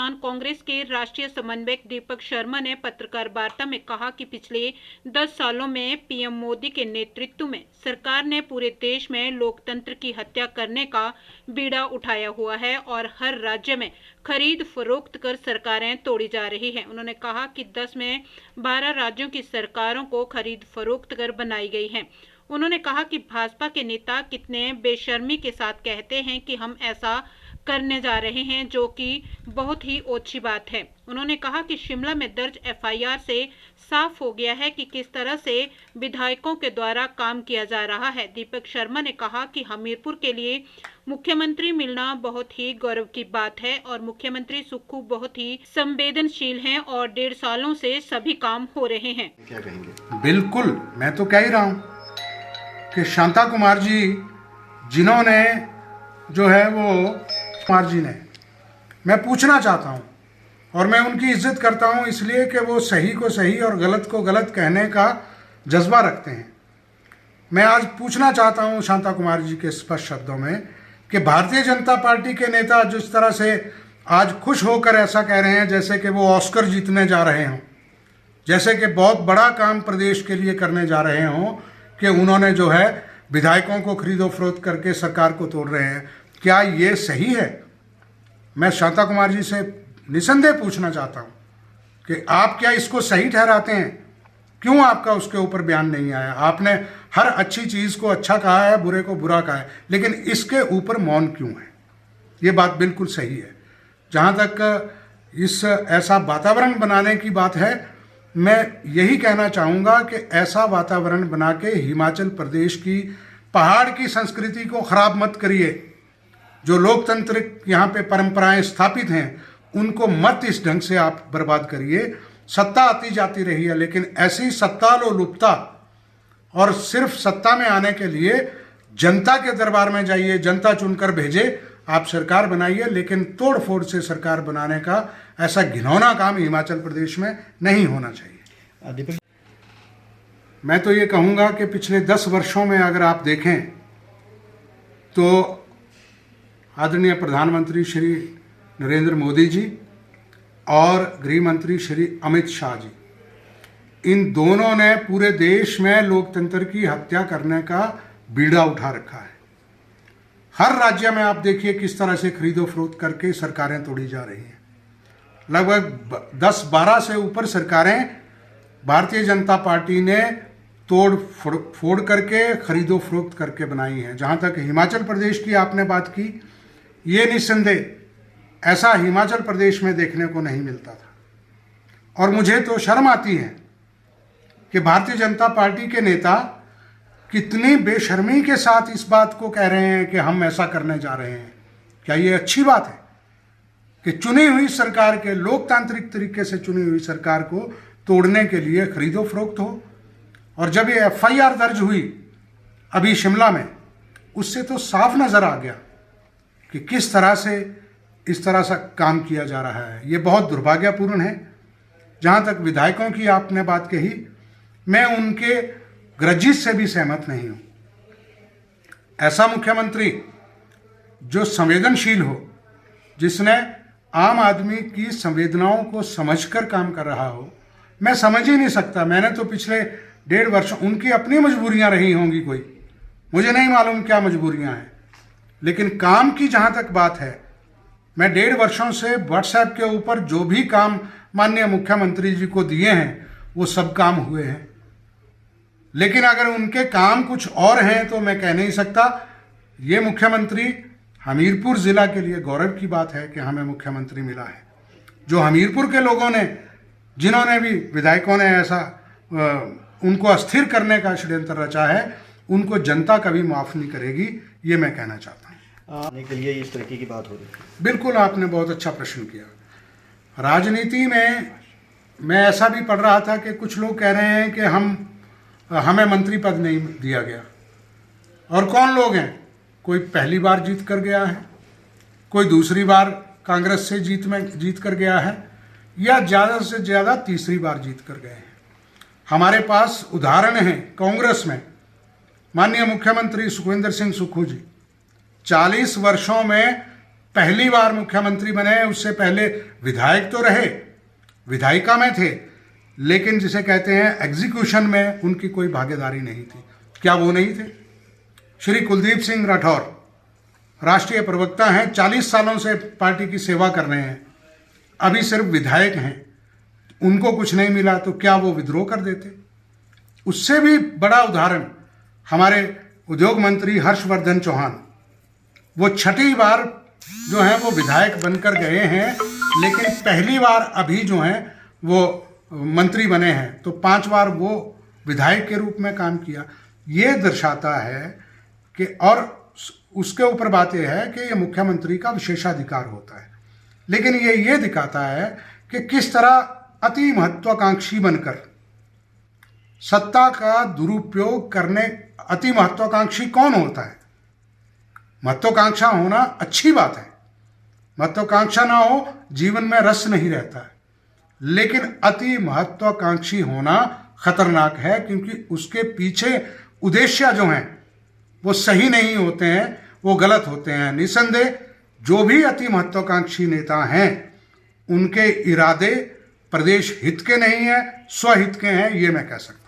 किसान कांग्रेस के राष्ट्रीय समन्वयक दीपक शर्मा ने पत्रकार वार्ता में कहा कि पिछले 10 सालों में पीएम मोदी के नेतृत्व में सरकार ने पूरे देश में लोकतंत्र की हत्या करने का बीड़ा उठाया हुआ है और हर राज्य में खरीद फरोख्त कर सरकारें तोड़ी जा रही हैं। उन्होंने कहा कि 10 में 12 राज्यों की सरकारों को खरीद फरोख्त कर बनाई गई हैं। उन्होंने कहा कि भाजपा के नेता कितने बेशर्मी के साथ कहते हैं कि हम ऐसा करने जा रहे हैं, जो कि बहुत ही ओछी बात है। उन्होंने कहा कि शिमला में दर्ज एफआईआर से साफ हो गया है कि किस तरह से विधायकों के द्वारा काम किया जा रहा है। दीपक शर्मा ने कहा कि हमीरपुर के लिए मुख्यमंत्री मिलना बहुत ही गौरव की बात है और मुख्यमंत्री सुक्खू बहुत ही संवेदनशील हैं और 1.5 सालों से सभी काम हो रहे हैं। क्या कहेंगे? बिल्कुल, मैं तो कह ही रहा हूँ कि शांता कुमार जी जिन्होंने जो है वो कुमार जी ने, मैं पूछना चाहता हूँ और मैं उनकी इज्जत करता हूँ इसलिए कि वो सही को सही और गलत को गलत कहने का जज्बा रखते हैं। मैं आज पूछना चाहता हूँ शांता कुमार जी के स्पष्ट शब्दों में कि भारतीय जनता पार्टी के नेता जिस तरह से आज खुश होकर ऐसा कह रहे हैं जैसे कि वो ऑस्कर जीतने जा रहे हों, जैसे कि बहुत बड़ा काम प्रदेश के लिए करने जा रहे हों कि उन्होंने जो है विधायकों को खरीदो फरोख्त करके सरकार को तोड़ रहे हैं, क्या ये सही है? मैं शांता कुमार जी से निसंदेह पूछना चाहता हूँ कि आप क्या इसको सही ठहराते हैं? क्यों आपका उसके ऊपर बयान नहीं आया? आपने हर अच्छी चीज़ को अच्छा कहा है, बुरे को बुरा कहा है, लेकिन इसके ऊपर मौन क्यों है? ये बात बिल्कुल सही है। जहाँ तक इस ऐसा वातावरण बनाने की बात है, मैं यही कहना चाहूँगा कि ऐसा वातावरण बना के हिमाचल प्रदेश की पहाड़ की संस्कृति को खराब मत करिए। जो लोकतंत्र यहाँ पे परंपराएं स्थापित हैं उनको मत इस ढंग से आप बर्बाद करिए। सत्ता आती जाती रही है, लेकिन ऐसी सत्ता लोलुपता और सिर्फ सत्ता में आने के लिए जनता के दरबार में जाइए, जनता चुनकर भेजे, आप सरकार बनाइए, लेकिन तोड़ फोड़ से सरकार बनाने का ऐसा घिनौना काम हिमाचल प्रदेश में नहीं होना चाहिए। मैं तो ये कहूँगा कि पिछले 10 वर्षों में अगर आप देखें तो आदरणीय प्रधानमंत्री श्री नरेंद्र मोदी जी और गृह मंत्री श्री अमित शाह जी, इन दोनों ने पूरे देश में लोकतंत्र की हत्या करने का बीड़ा उठा रखा है। हर राज्य में आप देखिए किस तरह से खरीदो फरोख्त करके सरकारें तोड़ी जा रही हैं। लगभग 10-12 से ऊपर सरकारें भारतीय जनता पार्टी ने तोड़ फोड़ करके खरीदो फरोख्त करके बनाई हैं। जहाँ तक हिमाचल प्रदेश की आपने बात की, ये निस्संदेह ऐसा हिमाचल प्रदेश में देखने को नहीं मिलता था और मुझे तो शर्म आती है कि भारतीय जनता पार्टी के नेता कितनी बेशर्मी के साथ इस बात को कह रहे हैं कि हम ऐसा करने जा रहे हैं। क्या ये अच्छी बात है कि चुनी हुई सरकार के, लोकतांत्रिक तरीके से चुनी हुई सरकार को तोड़ने के लिए खरीदो फरोख्त हो? और जब ये एफआईआर दर्ज हुई अभी शिमला में, उससे तो साफ नजर आ गया कि किस तरह से इस तरह से काम किया जा रहा है। ये बहुत दुर्भाग्यपूर्ण है। जहाँ तक विधायकों की आपने बात कही, मैं उनके ग्रजिश से भी सहमत नहीं हूँ। ऐसा मुख्यमंत्री जो संवेदनशील हो, जिसने आम आदमी की संवेदनाओं को समझकर काम कर रहा हो, मैं समझ ही नहीं सकता। मैंने तो पिछले 1.5 वर्ष, उनकी अपनी मजबूरियां रही होंगी कोई, मुझे नहीं मालूम क्या मजबूरियां हैं, लेकिन काम की जहां तक बात है, मैं 1.5 वर्षों से व्हाट्सएप के ऊपर जो भी काम माननीय मुख्यमंत्री जी को दिए हैं वो सब काम हुए हैं। लेकिन अगर उनके काम कुछ और हैं तो मैं कह नहीं सकता। ये मुख्यमंत्री, हमीरपुर जिला के लिए गौरव की बात है कि हमें मुख्यमंत्री मिला है। जो हमीरपुर के लोगों ने, जिन्होंने भी विधायकों ने ऐसा उनको अस्थिर करने का षड्यंत्र रचा है, उनको जनता कभी माफ नहीं करेगी, ये मैं कहना चाहता हूँ। आने के लिए इस तरीके की बात हो रही है। बिल्कुल, आपने बहुत अच्छा प्रश्न किया। राजनीति में मैं ऐसा भी पढ़ रहा था कि कुछ लोग कह रहे हैं कि हमें मंत्री पद नहीं दिया गया। और कौन लोग हैं? कोई पहली बार जीत कर गया है, कोई दूसरी बार कांग्रेस से जीत कर गया है, या ज़्यादा से ज़्यादा तीसरी बार जीत कर गए हैं। हमारे पास उदाहरण हैं कांग्रेस में। माननीय मुख्यमंत्री सुखविंदर सिंह सुक्खू जी 40 वर्षों में पहली बार मुख्यमंत्री बने, उससे पहले विधायक तो रहे, विधायिका में थे, लेकिन जिसे कहते हैं एग्जीक्यूशन में उनकी कोई भागीदारी नहीं थी। क्या वो नहीं थे? श्री कुलदीप सिंह राठौर राष्ट्रीय प्रवक्ता हैं, 40 सालों से पार्टी की सेवा कर रहे हैं, अभी सिर्फ विधायक हैं, उनको कुछ नहीं मिला तो क्या वो विद्रोह कर देते? उससे भी बड़ा उदाहरण हमारे उद्योग मंत्री हर्षवर्धन चौहान, वो 6ठी बार जो है वो विधायक बनकर गए हैं, लेकिन पहली बार अभी जो है वो मंत्री बने हैं, तो 5 बार वो विधायक के रूप में काम किया। ये दर्शाता है कि, और उसके ऊपर बात यह है कि ये मुख्यमंत्री का विशेषाधिकार होता है, लेकिन ये दिखाता है कि किस तरह अति महत्वाकांक्षी बनकर सत्ता का दुरुपयोग करने। अति महत्वाकांक्षी कौन होता है? महत्वाकांक्षा होना अच्छी बात है, महत्वाकांक्षा ना हो जीवन में रस नहीं रहता है, लेकिन अति महत्वाकांक्षी होना खतरनाक है, क्योंकि उसके पीछे उद्देश्य जो हैं वो सही नहीं होते हैं, वो गलत होते हैं। निसंदेह जो भी अति महत्वाकांक्षी नेता हैं उनके इरादे प्रदेश हित के नहीं है, स्वहित के हैं, ये मैं कह सकता हूं।